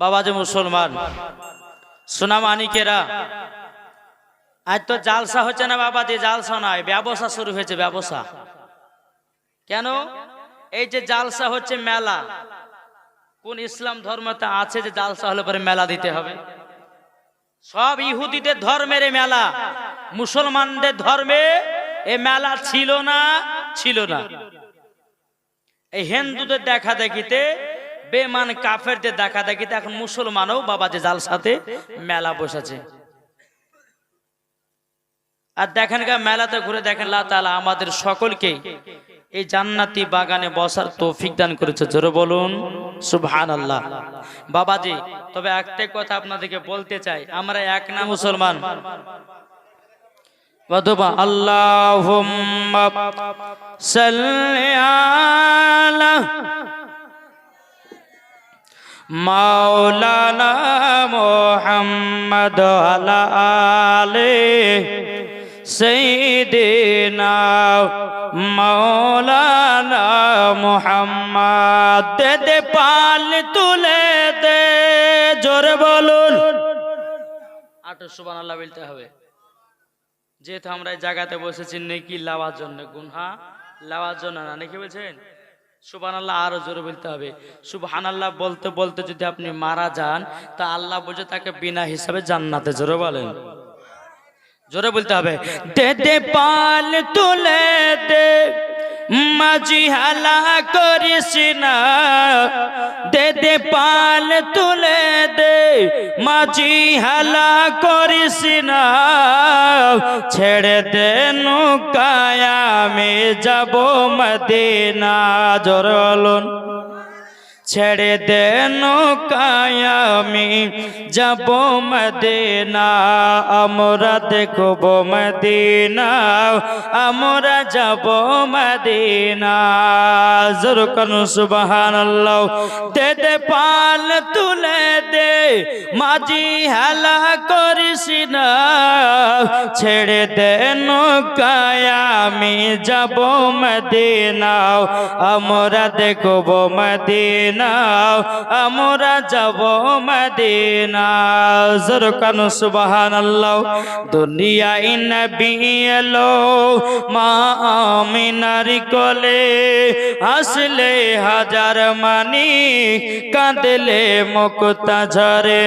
বাবা যে মুসলমান সোনা মানিকেরা, আজ তো জালসা হচ্ছে না বাবা, যে জালসা নয়, ব্যবসা শুরু হয়েছে। ব্যবসা কেন? এই যে জালসা হচ্ছে মেলা, কোন ইসলাম ধর্মতে আছে যে জালসা হলে পরে মেলা দিতে হবে? সব ইহুদিদের ধর্মের মেলা, মুসলমানদের ধর্মে এ মেলা ছিল না, ছিল না। এই হিন্দুদের দেখা দেখিতে, বেমান কাফেরদের দেখা দেখিতে এখন মুসলমানও বাবা যে জালসাতে মেলা বসেছে। আর দেখেন গা, মেলাতে ঘুরে দেখেন আল্লাহ তাআলা আমাদের সকলকে এই জান্নাতি বাগানে বসার তৌফিক দান করেছে। জোরে বলুন সুবহানাল্লাহ। বাবাজি, তবে একটাই কথা আপনাদেরকে বলতে চাই, আমরা এক না মুসলমান। আল্লাহুম্মা সাল্লি আলা মাওলানা মুহাম্মদ আলা আলি সাইয়্যিদিনা মাওলানা মুহাম্মদ। দে দে পাল তুলে দে, জোরে বলুন। আটো সুবহানাল্লাহ বলতে হবে, যেহেতু আমরা এই জায়গাতে বসেছি নেকি লাওয়ার জন্য, গুনহা লাওয়ার জন্য না। নাকি বলছেন? সুবহানাল্লাহ আরো জোরে বলতে হবে। সুবহানাল্লাহ বলতে বলতে যদি আপনি মারা যান, তা আল্লাহ বলছে তাকে বিনা হিসাবে জান্নাতে। জোরে বলেন, জোরে বলতে হবে। দে দে পাল তুলে দে, মাঝি হালা করিস না। দে দে পাল তুলে দে, মাঝি হালা করিস না। ছেড়ে দে নৌকায় আমি যাব মদিনা। জোরে বলুন। ছেড়ে দে নৌকায় আমি যাব মদিনা। আমরা দেখব মদিনা, আমরা যাব মদিনা। জোরে বলুন সুবহানাল্লাহ। দে দে পাল তুলে দে, মাঝি হেলা করিস না। ছেড়ে দে নৌকায় আমি যাব মদিনা, আমরা দেখব মদিনা, আমরা যাব মদিনা। জোরে বলুন সুবহানাল্লাহ। দুনিয়ায় নবী এলো মা আমিনার কোলে, হাসলে হাজার মানি কাঁদলে মুক্তা ঝরে।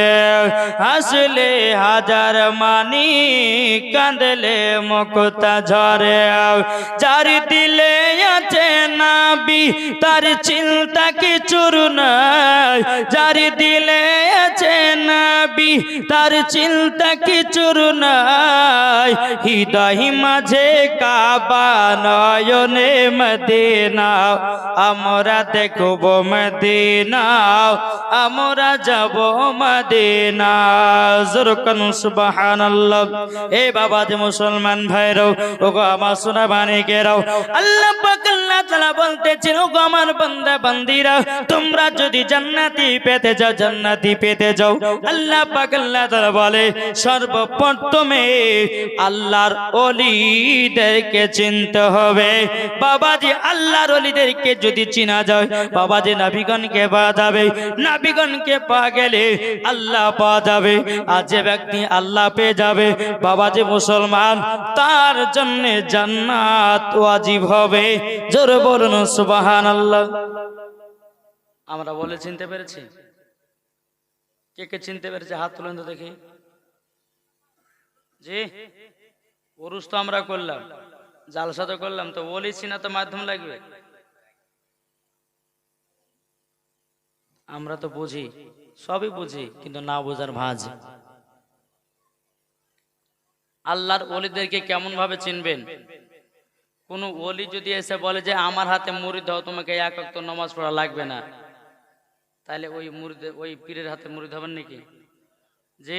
হাসলে হাজার মানি কাঁদলে মুক্তা ঝরে। যার দিলে আছে নবী তার চিন্তা কিছুর নাই। যার দিলে আছে নবী তার চিন্তা কিছুর নাই। হৃদয় মাঝে কাবা, নয়নে মদিনা, আমরা দেখব মদিনা, আমরা যাব মদিনা। জোরে বলুন সুবহানাল্লাহ। এ বাবা যে মুসলমান ভাইরাও, ওগো আমার সোনা বাণীকেরাও, আল্লাহ পাক আল্লাহ তাআলা বলতেছেন, ওগো আমার বান্দা বান্দিরা, তোমরা যদি জান্নাতি পেতে যাও, জান্নাতি পেতে যাও। আল্লাহ পাক আল্লাহ তাআলা বলে, সর্বপ্রথমে আল্লাহর ওলিদেরকে চিনতে হবে। বাবাজি আল্লাহর ওলিদেরকে যদি চিনা যায়, বাবাজি নবীগণকে পাওয়া যাবে। নবীগণকে পাওয়া গেলে আল্লাহ পাওয়া যাবে। আর যে ব্যক্তি আল্লাহ পেয়ে যাবে, বাবাজি মুসলমান, তার জন্য জান্নাত ওয়াজিব হবে। জোরে বলুন সুবহানাল্লাহ। আমরা বলে চিনতে পেরেছি? কে কে চিনতে পেরেছে? হাত তুলেন তো দেখি। জি, পুরুষ তো আমরা করলাম, জালসা তো করলাম, তো ওলি চিনা তো মাধ্যম লাগবে। আমরা তো বুঝি, সবই বুঝি, কিন্তু না বোঝার ভাঁজ। আল্লাহর ওলিদেরকে কেমন ভাবে চিনবেন? কোন ওলি যদি এসে বলে যে আমার হাতে মুড়ি দাও, তোমাকে এক ওয়াক্ত নামাজ পড়া লাগবে না, তাহলে ওই মুরিদ, ওই পীরের হাতে মুরিদ হবেন নাকি? যে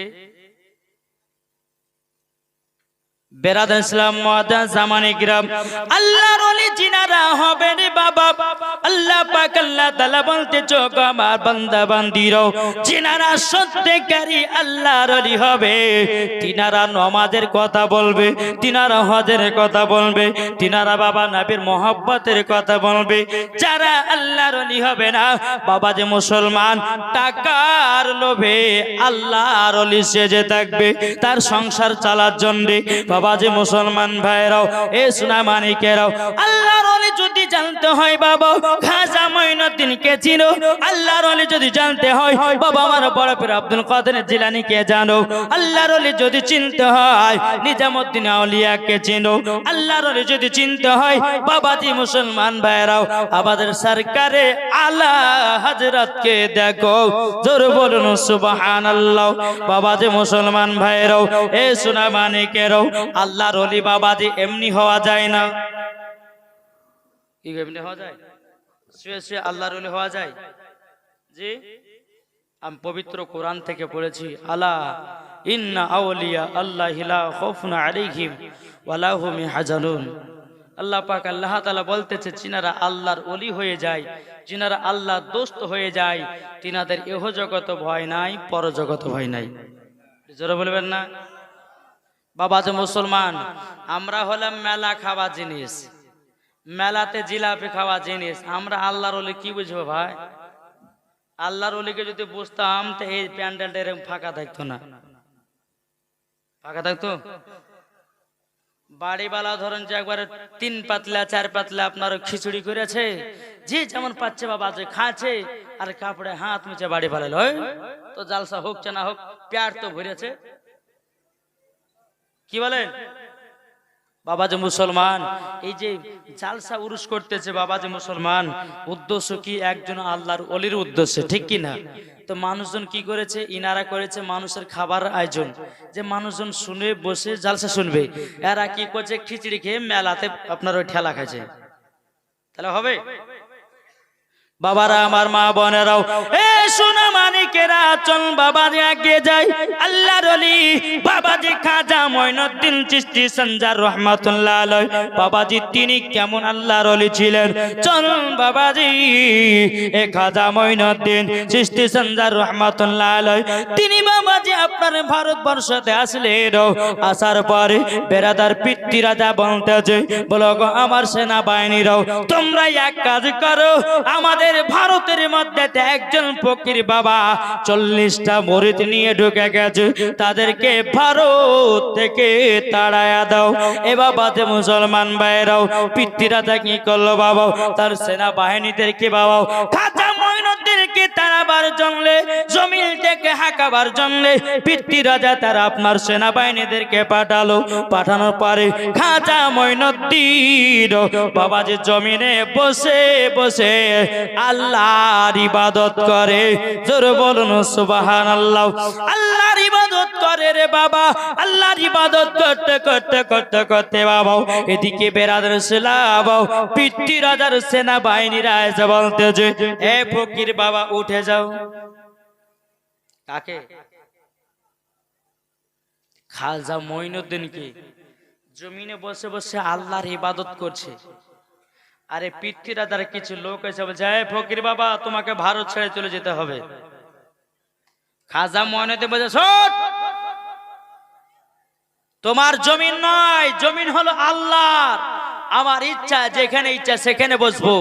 বেরাদার ইসলাম মুআজ্জাজ জামানে কিরাম, আল্লাহর ওলি জিনারা হবে রে বাবা, আল্লাহ পাক আল্লাহ তাআলা বলতেছে গো আমার বান্দা বান্দিরাও, জিনারা সত্যিকারী আল্লাহর ওলি হবে, তিনারা নামাজের কথা বলবে, তিনারা হজের কথা বলবে, তিনারা বাবা নবীর মহব্বতের কথা বলবে। যারা আল্লাহর ওলি হবে না বাবা, যে মুসলমান টাকার লোভে আল্লাহর ওলি সেজে থাকবে তার সংসার চালার জন্য, বাবা যে মুসলমান ভাইরাও এ সোনা মানিকেরাও, আল্লাহর ওলি যদি জানতে হয় বাবা খাজা মঈনুদ্দিনকে চিনো, আল্লাহর ওলি যদি জানতে হয় বাবা আমার বড় পীর আব্দুল কাদের জিলানীকে জানো, আল্লাহর ওলি যদি চিনতে হয় নিজামউদ্দিন আউলিয়াকে চিনো, আল্লাহর ওলি যদি চিনতে হয় বাবা জি মুসলমান ভাইরাও আমাদের সরকারে আলা হযরতকে দেখো, জোরে বলুন সুবহানাল্লাহ। বাবা যে মুসলমান ভাইরাও এ সোনা মানিকেরাও, আল্লাহর ওলি বাবা জি এমনি হওয়া যায় না, কি এমনি হওয়া যায়? শুয়ে শুয়ে আল্লাহর ওলি হওয়া যায়? জি, আমি পবিত্র কোরআন থেকে পড়েছি, আলা ইন্না আউলিয়া আল্লাহি লা খাউফুন আলাইহিম ওয়া লা হুম ইয়াহজানুন। আল্লাহ পাক আল্লাহ তাআলা বলতেছে যিনারা আল্লাহর ওলি হয়ে যায়, যিনারা আল্লাহর দোস্ত হয়ে যায়, তিনাদের ইহ জগত ভয় নাই, পরজগত ভয় নাই। জোরে বলবেন না? বাবা যে মুসলমান, আমরা হলাম মেলা খাওয়া জিনিস, মেলাতে জিলাপি খাওয়া জিনিস, আমরা আল্লাহর ওলি কি বুঝবো ভাই? আল্লাহর ওলিকে যদি বুঝতাম তো এই প্যান্ডেলটা এরকম ফাঁকা থাকতো না, ফাঁকা থাকতো। বাড়িওয়ালা ধরেন যে একবারে 3 পাতলা 4 পাতলা আপনার খিচুড়ি করেছে, যে যেমন পাচ্ছে বাবা যে খাচ্ছে, আর কাপড়ে হাত মুছে বাড়ি পালাইল, তো জালসা হোক না হোক প্যার তো ভরেছে, কি বলেন? বাবা যে মুসলমান এই যে জালসা উরুস করতেছে বাবা যে মুসলমান, উদ্দেশ্য কি? একজন আল্লাহর ওলির উদ্দেশ্য, ঠিক কি না? তো মানুষজন কি করেছে? ইনারা করেছে মানুষের খাবার আয়োজন, যে মানুষজন শুনে বসে জালসা শুনবে, এরা কি করছে? খিচড়ি খেয়ে মেলাতে আপনার ওই ঠেলা খাইছে, তাহলে হবে? বাবারা আমার মা বোনেরাও এ সোনা মানিকেরা, চল বাবা যে আগে যাই, আল্লাহর ওলি বাবাজি খাজা মঈনুদ্দিন চিশতি সঞ্জার রহমাতুল্লাহ আলাইহি, বাবাজি তিনি কেমন আল্লাহর ওলি ছিলেন, চল বাবাজি এ খাজা মঈনুদ্দিন চিশতি সঞ্জার রহমাতুল্লাহ আলাইহি, তিনি বাবাজি আপনার ভারতবর্ষতে আসলেন, আসার পরে বেরাদার পিতৃরাজা বলতেছে, বলো গো আমার সেনাবাহিনীরাও তোমরা এক কাজ করো, আমাদের ভারতের মধ্যে একজন ফকির বাবা 40টা মুরিদ নিয়ে ঢুকে গেছে, তাদেরকে ভারত থেকে তাড়ায়া দাও। এ বাবা যে মুসলমান ভাইরাও, পিতৃরাজা কি করলো বাবা? তার সেনাবাহিনীদেরকে বাবা খাজা মঈনুদ্দিনকে তাড়াবার জন্য, জমিন থেকে হাঁকাবার জন্য পিতৃরাজা তারা আপনার সেনাবাহিনীদেরকে পাঠালো। পাঠানোর পরে খাজা মঈনুদ্দিন বাবা যে জমিনে বসে বসে আল্লাহর ইবাদত করে, জোরে বলুন সুবহানাল্লাহ। আল্লাহর ইবাদত করে রে বাবা, আল্লাহর ইবাদত করতে করতে করতে করতে বাবা এদিকে বেরাদার ইসলাম পিতৃরাজার সেনাবাহিনীরা এসে বলতেছে, এ ফকির বাবা উঠে যাও। কাকে? খাজা মঈনুদ্দিনকে। জমিনে বসে বসে আল্লাহর ইবাদত করছে। আরে পিতৃরাজার কিছু লোক এসে বলছে, এ ফকির বাবা তোমাকে ভারত ছেড়ে চলে যেতে হবে। খাজা মঈনুদ্দিন বলছে, শোন, তোমার জমিন নয়, জমিন হলো আল্লাহর, আমার ইচ্ছা যেখানে ইচ্ছা সেখানে বসবো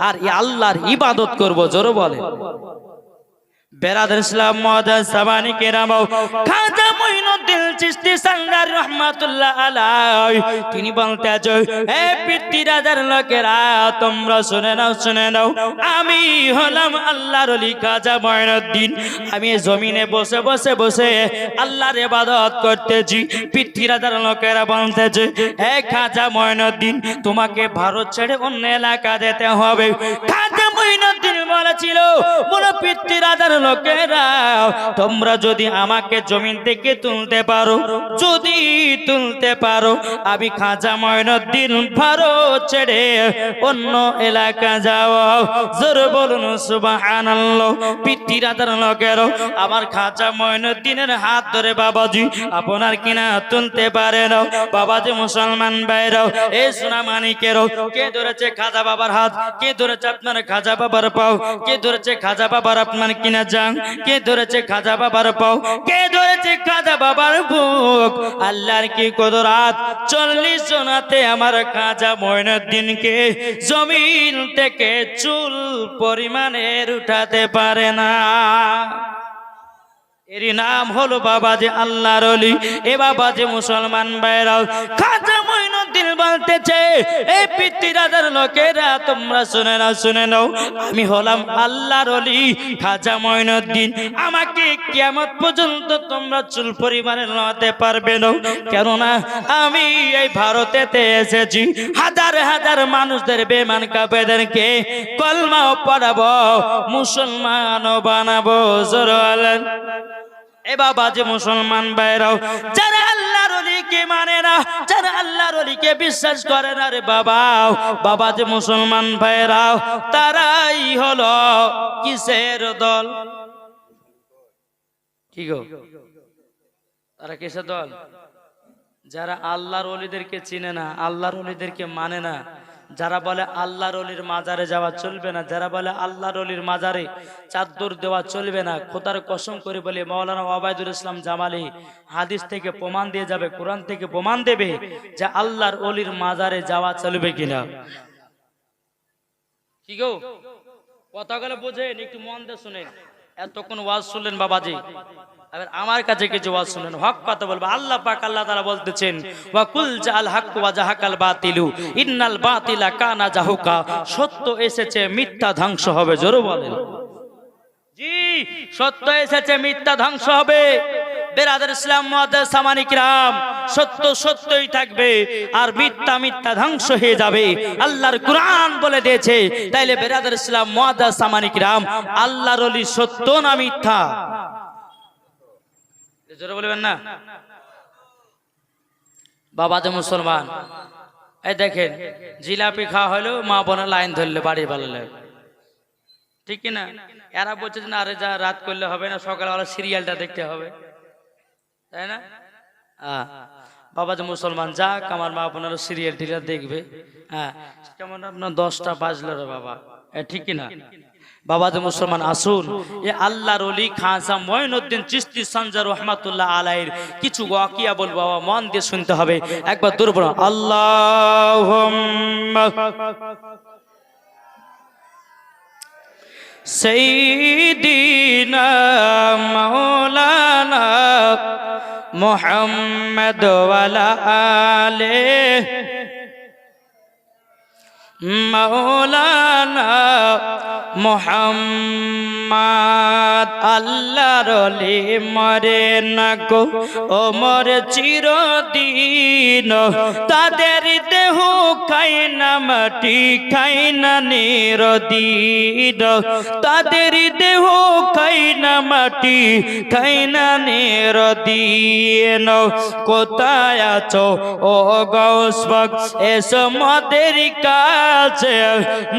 আর আল্লাহর ইবাদত করবো। জোরে বলে বেরাদার ইসলাম মুআজ্জাজ জামানে কেরাম, খাজা মঈনুদ্দিন চিশতি সঞ্জার রহমাতুল্লাহ আলাইহি তিনি বলতেছে, হে পিতৃরাজার লোকেরা তোমরা শুনে নাও, শুনে নাও, আমি হলাম আল্লাহর ওলি খাজা মঈনুদ্দিন, আমি জমিনে বসে বসে বসে আল্লাহর ইবাদত করতেছি। পিতৃরাজার লোকেরা বলতেছে, হে খাজা মঈনুদ্দিন তোমাকে ভারত ছেড়ে অন্য এলাকা যেতে হবে। খাজা মঈনুদ্দিন বলেছিল, বলো পিতৃরাজার লোকেরা, তোমরা যদি আমাকে জমিন থেকে তুলতে পারো, যদি তুলতে পারো, আমি খাজা মঈনুদ্দিন ভারত ছেড়ে অন্য এলাকা যাও। জোর বলুন সুবহানাল্লাহ। পিতৃরাদার লোকেরা আমার খাজা মঈনুদ্দিনের হাত ধরে বাবাজি আপনার কিনা তুলতে পারে না। বাবাজি মুসলমান ভাইরাও, এই সোনা মানিকেরও, কে ধরেছে খাজা বাবার হাত, কে ধরেছে আপনার খাজা বাবার পাও, কে ধরেছে খাজা বাবার আপনার কিনা জাং, কে ধরেছে খাজা বাবার পাও, কে ধরেছে খাজা বাবার বুক। আল্লাহর কি কুদরত, 40 জনাতে আমার খাজা মঈনুদ্দিনকে জমিন থেকে চুল পরিমাণের উঠাতে পারে না। এরই নাম হলো বাবাজি আল্লাহর ওলি। এ বাবাজি মুসলমান ভাইরাও, খাজা মঈনুদ্দিন বলতেছে, এই পিতৃরাজার লোকেরা তোমরা শুনে নাও, শুনে নাও, আমি হলাম আল্লাহর ওলি খাজা মঈনুদ্দিন। আমাকে কিয়ামত পর্যন্ত তোমরা চুল পরিমাণে নামাতে পারবে না, কেননা আমি এই ভারতেতে এসেছি হাজার হাজার মানুষদের বেঈমান কাফেরদেরকে কলমা পড়াবো, মুসলমানও বানাবো। জোরে এ বাবাজি মুসলমান ভাইরাও, যারা আল্লাহর ওলিকে মানে না, যারা আল্লাহর ওলিকে বিশ্বাস করে না রে বাবা, বাবাজি মুসলমান ভাইরাও, তারাই হলো কিসের দল? কি গো, তারা কিসের দল? যারা আল্লাহর ওলিদেরকে চিনে না, আল্লাহর ওলিদেরকে মানে না, যারা বলে আল্লাহর ওলির মাজারে যাওয়া চলবে না, যারা বলে আল্লাহর ওলির মাজারে চাদর দেওয়া চলবে না, খোদার কসম করে বলে মাওলানা ওবায়দুল ইসলাম জামালি হাদিস থেকে প্রমাণ দিয়ে যাবে, কোরআন থেকে প্রমাণ দেবে যে আল্লাহর ওলির মাজারে যাওয়া চলবে কিনা। কি গো, কথাগুলো বুঝেন, একটু মন দিয়ে শুনেন। এতক্ষণ ওয়াজ শুনলেন বাবাজি, এবার আমার কাছে কিছু ওয়াজ শুনেন, হক কথা বলবো। আল্লাহ পাক আল্লাহ তাআলা বলতেছেন, ওয়া কুল জাল হক ওয়া জাহাকাল বাতিলু ইন্নাল বাতিলা কানা জাহুকা, সত্য এসেছে মিথ্যা ধ্বংস হবে। জোরে বলেন জি, সত্য এসেছে মিথ্যা ধ্বংস হবে। বেরাদার ইসলাম মুআদ্দাস সামানি কিরাম, সত্য সত্যই থাকবে আর মিথ্যা মিথ্যা ধ্বংস হয়ে যাবে। আল্লাহর কোরআন বলে দিয়েছে। তাইলে বেরাদার ইসলাম মুআদ্দাস সামানি কিরাম, আল্লাহর ওলি সত্য না মিথ্যা? জোরে বলবেন না বাবাজি মুসলমান। এই দেখেন, জিলাপি খাওয়া হলো, মা বোনের লাইন ধরলে বাড়ি পালালে, ঠিক কিনা? এরা বলছে না, আরে যা রাত করলে হবে না, সকালবেলা সিরিয়ালটা দেখতে হবে, তাই না? বাবাজি মুসলমান, যাক আমার মা বোনেরা সিরিয়াল টিরিয়াল দেখবে। হ্যাঁ, কেমন আপনার 10টা বাজলো রে বাবা, ঠিক কিনা? বাবাজি মুসলমান, আসুন এ আল্লাহর ওলি খাজা মঈনুদ্দিন চিশতি সঞ্জার রহমাতুল্লাহ আলাইহির কিছু ওয়াকিয়া বলবো, বাবা মন দিয়ে শুনতে হবে। একবার দূর বলুন আল্লাহুম্মা সাইয়্যিদিনা মাওলানা মুহাম্মদ ওয়া আলা আলিহি মাওলানা মুহাম্মদ। আল্লাহর ওলি মরে না গো, ও মরে চিরদিন, তাদের দেহ খাই না মাটি, খাই না নিরদিন, তাদের দেহ খাই না মাটি, খাই না নিরদিন। কোথায় আছো ও গাউস পাক, এসো মদের কাছে,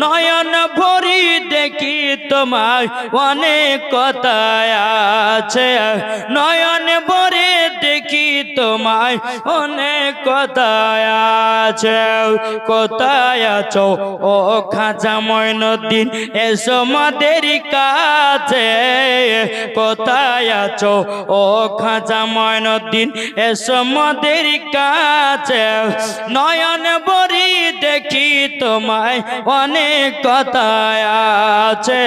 নয়ন ভরি দেখি তোমার অনেক কথা আছে, নয়ন ভরে দেখি তোমার অনেক কথা আছে। কোথায় আছো ও খাজা মঈনুদ্দিন, এসো মদের কাছে, কোথায় আছো ও খাজা মঈনুদ্দিন, এসো মদের কাছে, নয়ন ভরি দেখি তোমায় অনেক কথা আছে,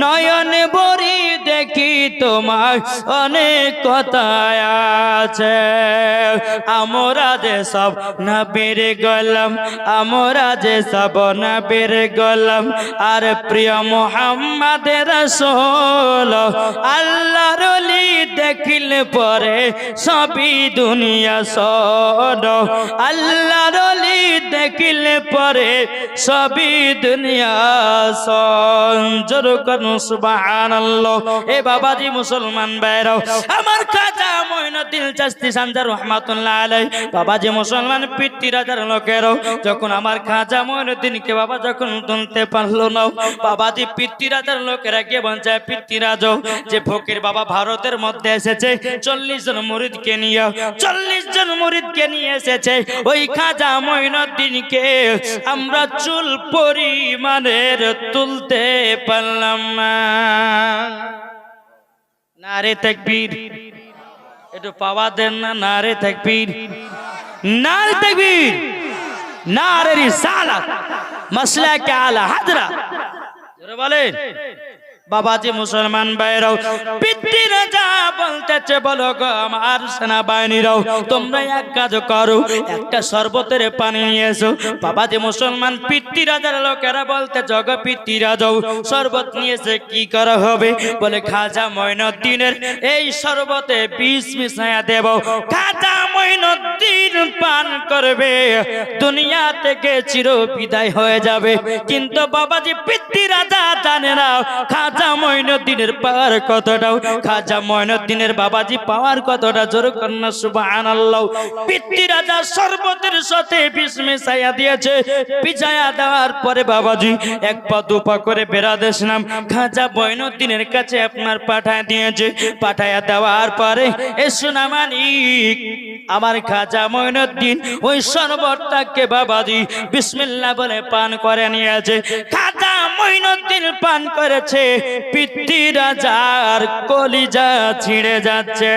নয়ন ভরি দেখি তোমার অনেক কথা আছে। আমরা যে সব নবীর গোলাম, আমরা যে সব নবীর গোলাম, আর প্রিয় মুহাম্মদ রাসূল আল্লাহর ওলি দেখিলে পরে সবই দুনিয়া সন, আল্লাহর ওলি দেখিলে পরে সবই দুনিয়া সন। জোরে করুন সুবহানাল্লাহ। এ বাবাজি মুসলমান ভাইরাও, আমার খাজা মঈনুদ্দিন চিশতি সানজার রহমাতুল্লাহ আলাইহি, বাবাজি মুসলমান পিতৃরাজার লোকেরাও যখন আমার খাজা মঈনুদ্দিনকে বাবা যখন তুলতে পারলো না, বাবাজি পিতৃরাজার লোকেরা কে বলছে, পিতৃরাজও যে ফকির বাবা ভারতের মধ্যে এসেছে 40 জন মুরিদকে নিয়ে, 40 জন মুরিদকে নিয়ে এসেছে, ওই খাজা মঈনুদ্দিনকে আমরা চুল পরিমাণের তুলতে পারলাম না। নারে তাকবীর, একটু পাওয়া দেন না, নারে তাকবীর, নারে তাকবীর, নারে রিসালাত, মাসলাকে আলা হাজরা। জোরে বলেন। বাবাজি মুসলমান ভাইরাও, পিতৃরাজা বলতেছে, বলো গো আমার সেনাবাহিনীরাও, তোমরা এক কাজ করো, একটা শরবতের পানি নিয়ে এসো। বাবাজি মুসলমান পিতৃরাজার লোকেরা বলতে, জগ পিতৃরাজাও শরবত নিয়েছে, কি করা হবে? বলে খাজা মঈনুদ্দিনের এই শরবতে বিষ মিশাইয়া দেব, খাজা মঈনুদ্দিন পান করবে, দুনিয়া থেকে চির বিদায় হয়ে যাবে। কিন্তু বাবাজি পিতৃরাজা জানে না খাজা মঈনুদ্দিনের পাওয়ার কতটা, খাজা মঈনুদ্দিনের বাবাজি পাওয়ার কতটা। জোরে কন্যা সুবহানাল্লাহ। পিতৃরাজা শরবতের সাথে বিষ মিশাইয়া দিয়েছে, পিছায়া দেওয়ার পরে বাবাজি এক পা দু পা করে বেরাদেশ নাম খাজা মঈনুদ্দিনের কাছে আপনার পাঠায় দিয়েছে। পাঠায়া দেওয়ার পরে এ সোনামানিক আমার খাজা মঈনুদ্দিন ওই শরবতটাকে বাবাজি বিসমিল্লাহ বলে পান করে নিয়েছে। খাজা মঈনুদ্দিন পান করেছে, পিতৃরাজার কলিজা ছিঁড়ে যাচ্ছে।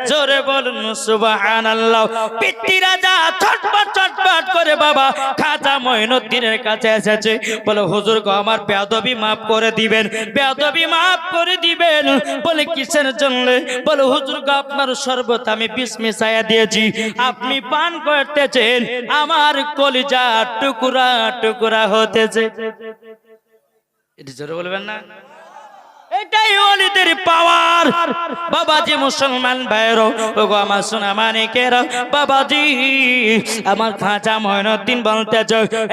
জোরে বলুন সুবহানাল্লাহ। পিতৃরাজা ছটপট ছটপট করে বাবা খাজা মঈনুদ্দিনের কাছে এসেছে, বলে হুজুর গো আমার বেয়াদবি মাফ করে দিবেন, বেয়াদবি মাফ করে দিবেন। বলে কিসের জন্য? বলে হুজুর গো আপনার শরবত আমি বিষ মিশাইয়া দিয়েছি, আপনি পান করতেছেন, আমার কলিজা টুকরা টুকরা হতেছে। এটা জোরে বলবেন না? এটাই ওলিদের পাওয়ার। বাবাজি মুসলমান ভাইরো, ওগো আমার সোনা মানিকেরা, বাবাজি আমার খাজা মঈনুদ্দিন বলতেছ,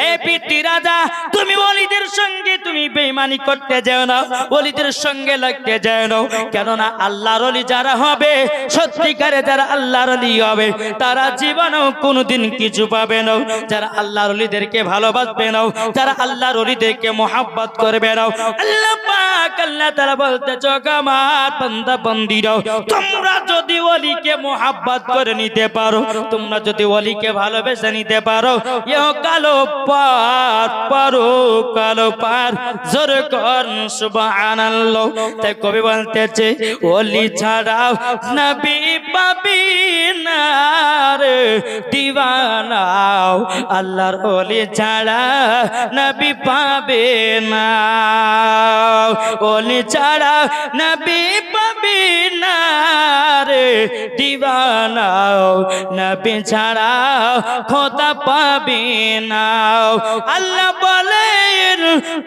এ পিতৃরাজা তুমি ওলিদের সঙ্গে তুমি বেঈমানি করতে যাও না, ওলিদের সঙ্গে লাগতে যাও না। কেননা আল্লাহর ওলি যারা হবে, সত্যিকারে যারা আল্লাহর ওলি হবে, তারা জীবনেও কোনোদিন কিছু পাবে না। যারা আল্লাহর ওলিদেরকে ভালোবাসবে না, যারা আল্লাহর ওলিদেরকে মহব্বত করবে না, আল্লাহ পাক আল্লাহ তাআলা বলতেছ, আমার বান্দা বান্দীরা তোমরা যদি ওলিকে মহব্বত করে নিতে পারো, তোমরা যদি ওলিকে ভালোবেসে নিতে পারো, ইহ কালো পার পারো কালো পার। জোরে কর সুবহানাল্লাহ। তাই কবি বলতেছে, ওলি ছাড়াও নবী পাবি না রে দিওয়ানাও, আল্লাহর ওলি ছাড়া নবী পাবে না, ওলি ছাড়া নবী পাবি না রে দিওয়ানাও, নবী ছাড়া খোদা পাবি না। আল্লাহ বলেন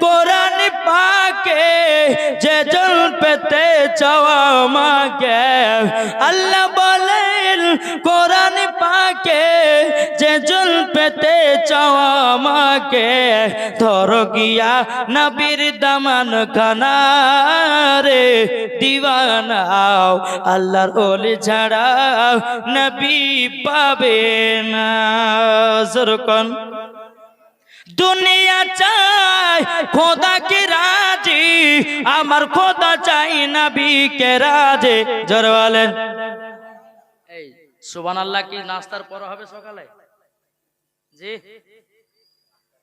কোরআন পাকে, যে জল পেতে চাওয়া মাকে, আল্লাহ বলেন কোরআন পাকে, যে জল পেতে চাওয়া মাকে, ধর গিয়া নবীর দামান খানা রে দিওয়ানাও, আল্লাহর ওলি ছাড়া নবী পাবে না। জোরকন দুনিয়া চাই খোদা কে রাজি, আমার খোদা চাই নবী কে রাজে। জোরে বলেন। এই সুবহানাল্লাহ কি নাস্তার পর হবে সকালে? জি,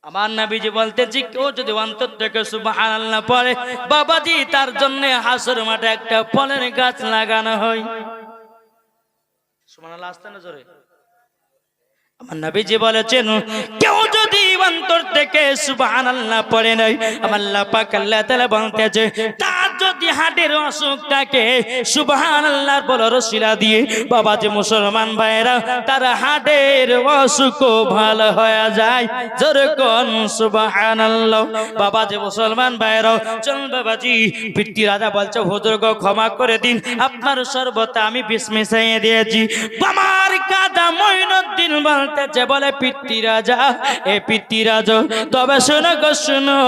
আমার নবীজি বলতেন যে কেউ যদি অন্তর থেকে সুবহানাল্লাহ পড়ে, বাবাজি তার জন্য হাসর মাঠে একটা ফলের গাছ লাগানো হয়। সুবহানাল্লাহ আসতে না জোরে। আমার নবীজি বলেছেন, কেউ যদি যদি অন্তর থেকে সুবহানাল্লাহ পড়ে নাই, আমার আল্লাহ পাক আল্লাহ তাআলা বলতেছে তার যদি হার্টের অসুখ থাকে সুবহানাল্লাহর বলার শিলা দিয়ে বাবা যে মুসলমান ভাইরা তার হার্টের অসুখ ভালো হয়ে যায়। জোরে কোন সুবহানাল্লাহ। বাবা যে মুসলমান ভাইরা চল বাবাজি পিতৃ রাজা বলছে হুজুর গো ক্ষমা করে দিন, আপনার শরবতে আমি বিষ মিশিয়ে দিয়েছি। আমার কাদা মঈনুদ্দিন বলতেছে বলে পিতৃ রাজা, এ পিতৃ রাজা তবে শোনো গো শোনো,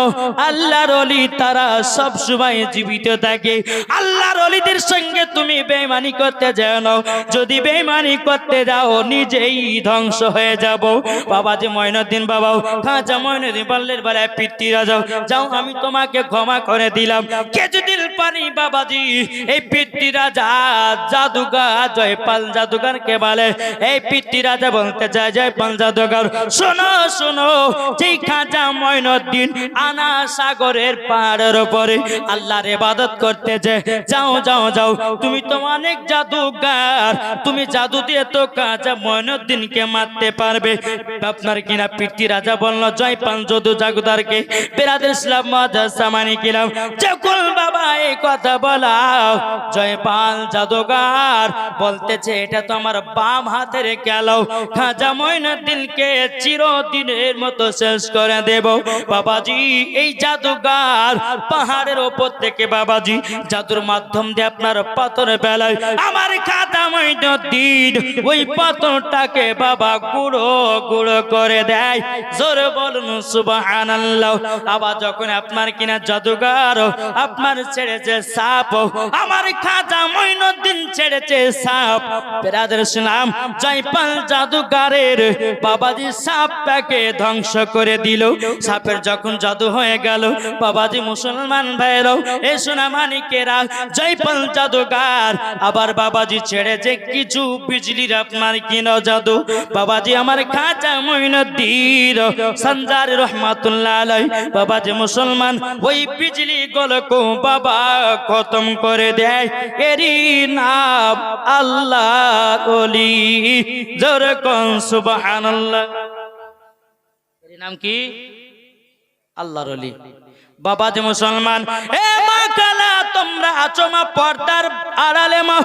আল্লাহর ওলি তারা সব সময় জীবিত থাকে। আল্লাহর ওলিদের সঙ্গে তুমি বেঈমানি করতে যাও না, যদি বেঈমানি করতে যাও নিজেই ধ্বংস হয়ে যাব। বাবাজি মঈনুদ্দিন বাবা খাজা মঈনুদ্দিন বললেন বলে পিতৃ রাজা যাও আমি তোমাকে ক্ষমা করে দিলাম। কিছুদিন পরে বাবাজি এই পিতৃ রাজা জাদুগার জয়পাল জাদুগারকে বলে, এই পিতৃ রাজা বলতে চায় জয়পাল জাদুগার শোনো শোনো, যে খাজা মঈনুদ্দিন আনা সাগরের পাড়ের উপরে আল্লাহর ইবাদত করতেছে, যাও যাও যাও তুমি তো অনেক জাদুগার, তুমি জাদু দিয়ে তো খাজা মঈনুদ্দিনকে মারতে পারবে। আপনার কিনা পিতৃ রাজা বলল জয়পাল জাদু জাদুগারকে বেরাদের ইসলাম মাদ্রাসামানি কিলাম যখন বাবা এই কথা বলাও জয়পাল জাদুগার বলতেছে এটা তো আমার বাম হাতের গেলাও, খাজা মঈনুদ্দিনকে চিরদিনের মতো শেষ করে দেব। বাবাজি এই জাদুগার পাহাড়ের ওপর থেকে বাবাজি জাদুর মাধ্যম দিয়ে আপনার পাথর বেলায় আমার খাজা মঈনুদ্দিন ওই পাথরটাকে বাবা গুঁড়ো গুঁড়ো করে দেয়। জোরে বলুন সুবহানাল্লাহ। আবার যখন আপনার কিনা জাদুগার আপনার ছেড়েছে সাপ, আমার খাজা মঈনুদ্দিন ছেড়েছে সাপ, বেরাদের ইসলাম জয়পাল জাদুগারের বাবাজি সাপটাকে ধ্বংস করে দিল। সাপের যখন জাদু হয়ে গেল বাবাজি মুসলমান ভাইরাও এ সোনা মানিকেরা জয়পাল জাদুগার আবার বাবাজি ছেড়েছে কিছু বিজলির আপনার কিনা জাদু। বাবাজি আমার খাজা মঈনুদ্দিন সঞ্জার রহমাতুল্লাহ আলাইহি বাবাজি মুসলমান ওই বিজলি গুলোকে বাবা খতম করে দেয়। এরই নাম আল্লাহর ওলি। জোরে কোন সুবহানাল্লাহ। এর নাম কি? আল্লাহর ওলি। বাবা যে মুসলমান এ মা কালা তোমরা আছো মা পর্দার আড়ালে মা,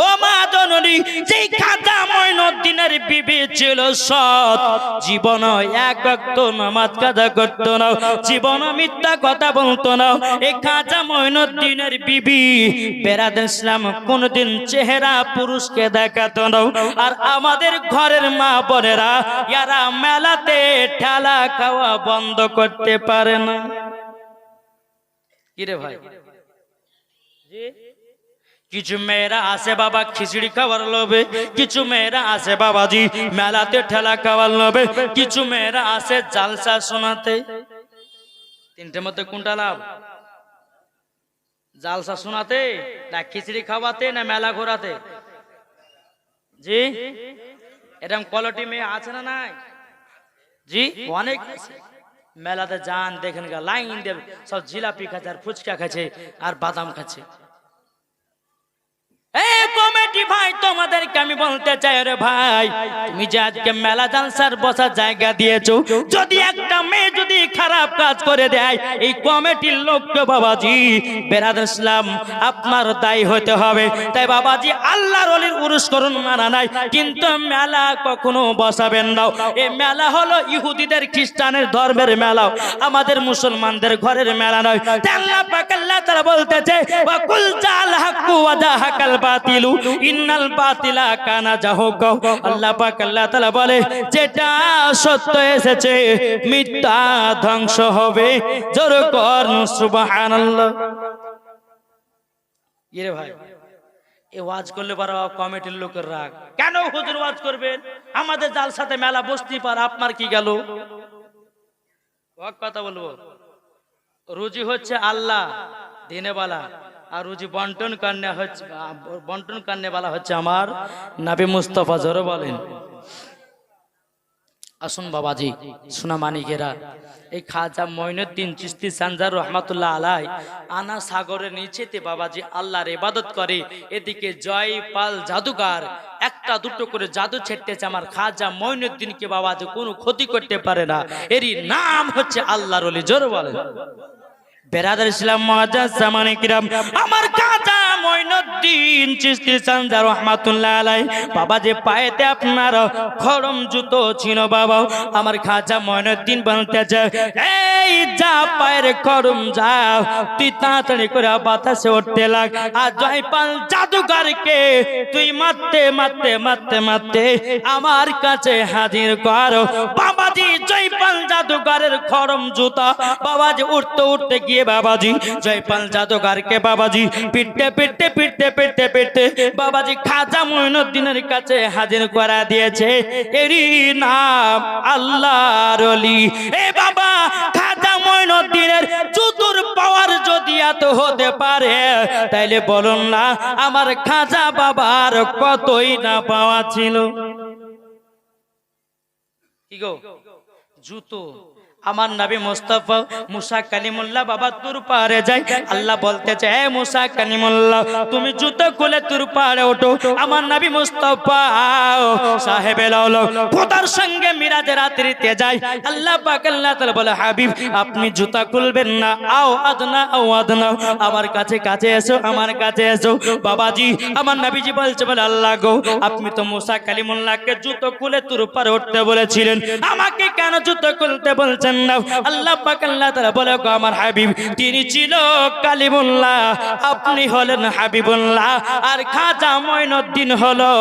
ও মা জননী যেই খাজা মঈনুদ্দিনের বিবি ছিল সৎ, জীবন এক ওয়াক্ত নামাজ কাজা করতো না, জীবন মিথ্যা কথা বলতো না। এই খাজা মঈনুদ্দিনের বিবি বেরাদ ইসলাম কোনদিন চেহারা পুরুষকে দেখাতো না। আর আমাদের ঘরের মা বোনেরা ইয়ারা মেলাতে ঠেলা খাওয়া বন্ধ করতে পারে না। কিরে ভাই জি কিছু মেয়েরা আসে বাবা খিচুড়ি খাওয়ার লোভে, কিছু মেয়েরা আসে বাবাজি মেলাতে ঠেলা খাওয়ার লোভে, কিছু মেয়েরা আসে জালসা শোনাতে। তিনটের মধ্যে কোনটা লাভ? জালসা শোনাতে না খিচুড়ি খাওয়াতে না মেলা ঘোরাতে? জি এরকম কোয়ালিটি মেয়ে আছে না নাই? জি অনেক মেলাতে যান দেখেন গা লাইন দেবে সব জিলাপি খাচ্ছে আর ফুচকা খাচ্ছে আর বাদাম খাচ্ছে। কমিটি ভাই তোমাদেরকে আমি বলতে চাই রে ভাই, তুমি যে আজকে মেলা জালসার বসার জায়গা দিয়েছো, যদি একটা মেয়ে যদি খারাপ কাজ করে দেয় এই কমিটির লোককে বাবাজি বেরাদ ইসলাম আপনার দায়ী হতে হবে। তাই বাবাজি আল্লাহর ওলির উরুস করুন মানা নাই, কিন্তু মেলা কখনো বসাবেন না। এই মেলা হলো ইহুদিদের খ্রিস্টানের ধর্মের মেলা, আমাদের মুসলমানদের ঘরের মেলা নয়। আল্লাহ পাক আল্লাহ তাআলা বলতেছে ওয়া কুল জাল হাক্কু ওয়া জাহাকাল বাতিলু ইন্নাল বাতিলা কানা জাহুকা। আল্লাহ পাক আল্লাহ তাআলা বলে যেটা সত্য এসেছে মিথ্যা ধ্বংস হবে। জোরে কর সুবহানাল্লাহ। ইরে ভাই এই ওয়াজ করলে বড় কমিটির লোকের রাগ কেন? হুজুর ওয়াজ করবেন, আমাদের জালসাতে মেলা বসতে পার, আপনার কি গেল? কথা বলবো রুজি হচ্ছে আল্লাহ দিনে বালা, আর রুজি বন্টন করনে वाला হচ্ছে আমার নবী মুস্তাফা। জোরে বলেন আসুন বাবাজি সোনা মানিকেরা, এই খাজা মঈনুদ্দিন চিশতি সানজার রহমাতুল্লাহ আলাই আনা সাগরের নিচেতে বাবাজি আল্লাহর ইবাদত করে, এদিকে জয়পাল জাদুগার একটা দুটো করে জাদু ছেড়তেছে আমার খাজা মঈনুদ্দিনকে বাবাজি কোনো ক্ষতি করতে পারে না। এরই নাম হচ্ছে আল্লাহর ওলি। জোরে বলেন। বেরাদার ইসলাম মুআজ্জাজ জামানে কিরাম, আমার খাজা মঈনুদ্দিন চিশতি সানজার রহমাতুল্লাহ আলাই বাবা যে পায়েতে আপনার খড়ম জুতো ছিল বাবা, আমার খাজা মঈনুদ্দিন বলতে যায় এই যা পায়ের খড়ম যাও, তুই তাড়াতাড়ি করে বাতাসে উঠতে লাগ, আর জয়পাল জাদুকরকে তুই মারতে মারতে মারতে মারতে আমার কাছে হাজির কর। বাবাজি জয়পাল জাদুকরের খড়ম জুতা বাবাজি উঠতে উঠতে গিয়ে বাবাজি জয়পাল জাদুকরকে বাবাজি পিটতে পিটতে পিটতে পিটতে পিটতে বাবাজি খাজা মঈনুদ্দিনের কাছে হাজির করা দিয়েছে। এরই নাম আল্লাহর ওলি। এ বাবা, খাজা মঈনুদ্দিনের জুতুর পাওয়ার যদি এত হতে পারে তাইলে বলুন না আমার খাজা বাবার কতই না পাওয়া ছিল। কি গো, জুতো আমার নবী মুস্তাফা মুসা কালিমুল্লাহ বাবা তুর পারে যায়, আল্লাহ বলতে চায় মুসা কালিমুল্লাহ তুমি জুতো খুলে তুর পারে ওঠো। আমার নবী মুস্তাফা সাহেবে লাউলা খোদার সঙ্গে মিরাজের রাত্রিতে যায়। আল্লাহ পাক আল্লাহ তাআলা বলে হাবিব আপনি জুতা খুলবেন না, আও আদনা আমার কাছে কাছে এসো, আমার কাছে এসো। বাবাজি আমার নবীজি বলছে বলে আল্লাহ গো আপনি তো মুসা কালিমুল্লাহকে জুতো খুলে তুর পারে উঠতে বলেছিলেন, আমাকে কেন জুতো খুলতে বলছেন না? আল্লাহ পাক আল্লাহ তাআলা বলে গো আমার হাবিব তিনি ছিল কালিমুল্লাহ, আপনি হলেন হাবিবুল্লাহ, আর খাজা মঈনুদ্দিন হলো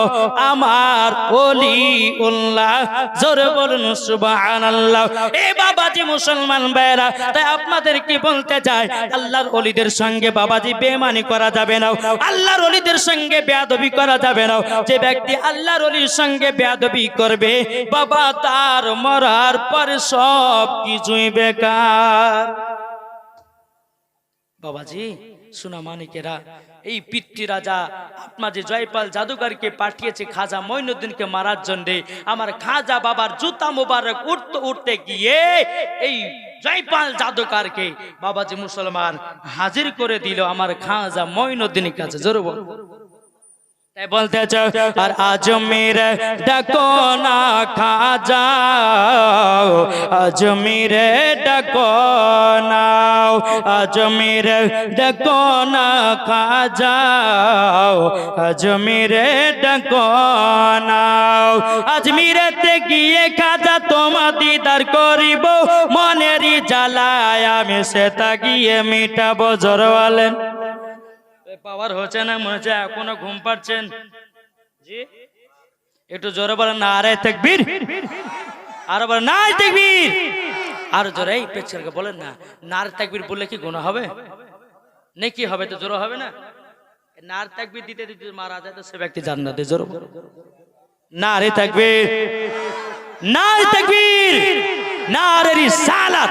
আমার ওলিউল্লাহ। জোরে বলুন সুবহানাল্লাহ। এ বাবাজি মুসলমান ভাইরা, তাই আপনাদের কি বলতে চাই আল্লাহর ওলিদের সঙ্গে বাবাজি বেঈমানি করা যাবে না, আল্লাহর ওলিদের সঙ্গে বেয়াদবি করা যাবে না। যে ব্যক্তি আল্লাহর ওলির সঙ্গে বেয়াদবি করবে বাবা তার মরার পর সব কিছুই বেকার। বাবাজি সোনা মানিকেরা, এই পিতৃ রাজা আপনার যে জয়পাল জাদুকরকে পাঠিয়েছে খাজা মঈনুদ্দিনকে মারার জন্য, আমার খাজা বাবার জুতা মোবারক উঠতে উঠতে গিয়ে এই জয়পাল জাদুকরকে বাবাজি মুসলমান হাজির করে দিল আমার খাজা মঈনুদ্দিনের কাছে। জোরে বল। তাই বলতে চাও আর আজমির ডাকো না খাজা, আজমির ডাকো না, আজমির ডাকো না খাজা, আজমির ডাকো না। আজমিরেতে গিয়ে খাজা তোমার দিদার করিব, মনেরই জ্বালায় আমি সেটা গিয়ে মিটাবো। জোরে বলেন। পাওয়ার হচ্ছে না মনে হচ্ছে এখনো ঘুম পাচ্ছেন জি, একটু জোরে বলেন নারে তাকবীর, আর বলেন নারে তাকবীর, আর জোরে এই পেছনকে বলেন না নারে তাকবীর বললে কি গুনাহ হবে নাকি? হবে তো জোরে হবে না। নারে তাকবীর দিতে দিতে মারা যায় তো সে ব্যক্তি জান্নাতে। জোরে নারে তাকবীর, নারে তাকবীর, नारे रिसालत,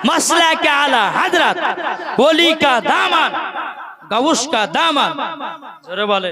मसला के आला हजरत, वली का दामन, गौस का दामन। जरूर बोले।